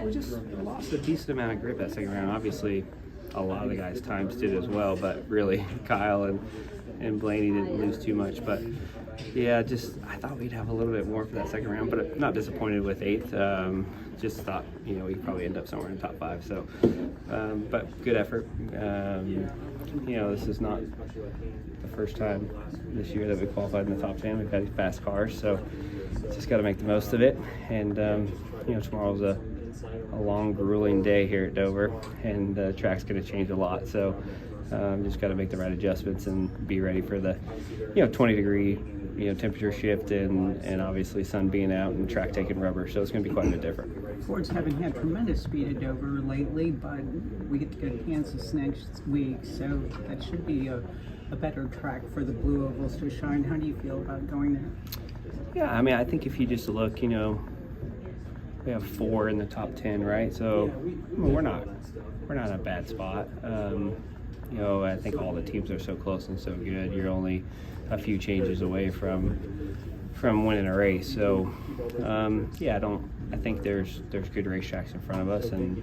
We just lost a decent amount of grip that second round. Obviously, a lot of the guys' times did as well, but really Kyle and Blaney didn't lose too much. But yeah, I thought we'd have a little bit more for that second round, but not disappointed with 8th. Just thought, we'd probably end up somewhere in the top 5. So, but good effort. This is not the first time this year that we qualified in the top 10. We've had fast cars, so just got to make the most of it. And tomorrow's a long, grueling day here at Dover, and the track's going to change a lot. So just got to make the right adjustments and be ready for the 20-degree temperature shift and obviously sun being out and track taking rubber. So it's going to be quite a bit different. Fords haven't had tremendous speed at Dover lately, but we get to go to Kansas next week, so that should be a better track for the Blue Ovals to shine. How do you feel about going there? Yeah, I think if you just look, we have 4 in the top 10, right? So we're not in a bad spot. I think all the teams are so close and so good. You're only a few changes away from winning a race. So I think there's good racetracks in front of us, and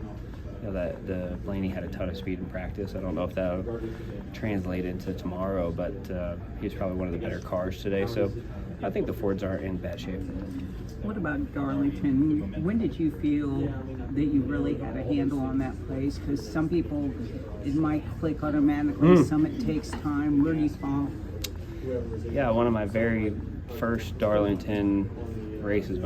that the Blaney had a ton of speed in practice. I don't know if that'll translate into tomorrow, but he's probably one of the better cars today. So I think the Fords are in bad shape. What about Darlington? When did you feel that you really had a handle on that place? Because some people, it might click automatically. Some it takes time. Where do you fall? Yeah, one of my very first Darlington races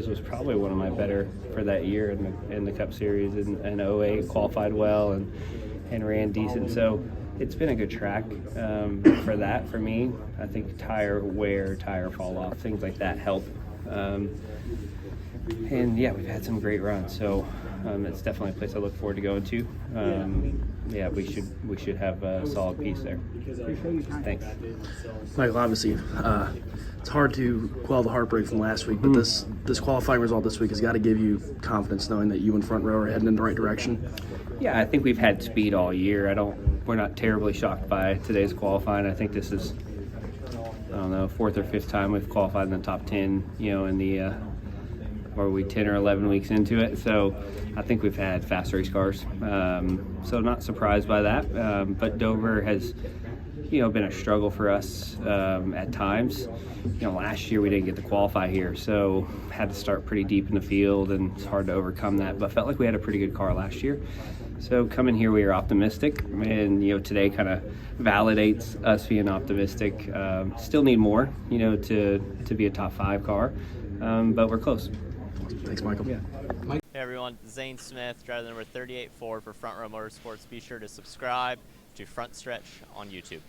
was probably one of my better for that year in the Cup Series in 08. Qualified well and ran decent. So it's been a good track for me. I think tire wear, tire fall off, things like that help. And yeah, we've had some great runs. So it's definitely a place I look forward to going to. We should have a solid piece there. Thanks. Michael, obviously, it's hard to quell the heartbreak from last week, but this qualifying result this week has got to give you confidence knowing that you and Front Row are heading in the right direction. Yeah, I think we've had speed all year. We're not terribly shocked by today's qualifying. I think this is, 4th or 5th time we've qualified in the top 10, in the, are we 10 or 11 weeks into it? So I think we've had fast race cars. So not surprised by that. But Dover has, been a struggle for us at times. Last year we didn't get to qualify here, so had to start pretty deep in the field, and it's hard to overcome that. But felt like we had a pretty good car last year. So coming here, we were optimistic, and today kind of validates us being optimistic. Still need more, to be a top 5 car, but we're close. Thanks, Michael. Yeah. Hey everyone, Zane Smith, driver number 38 Ford for Front Row Motorsports. Be sure to subscribe to Frontstretch on YouTube.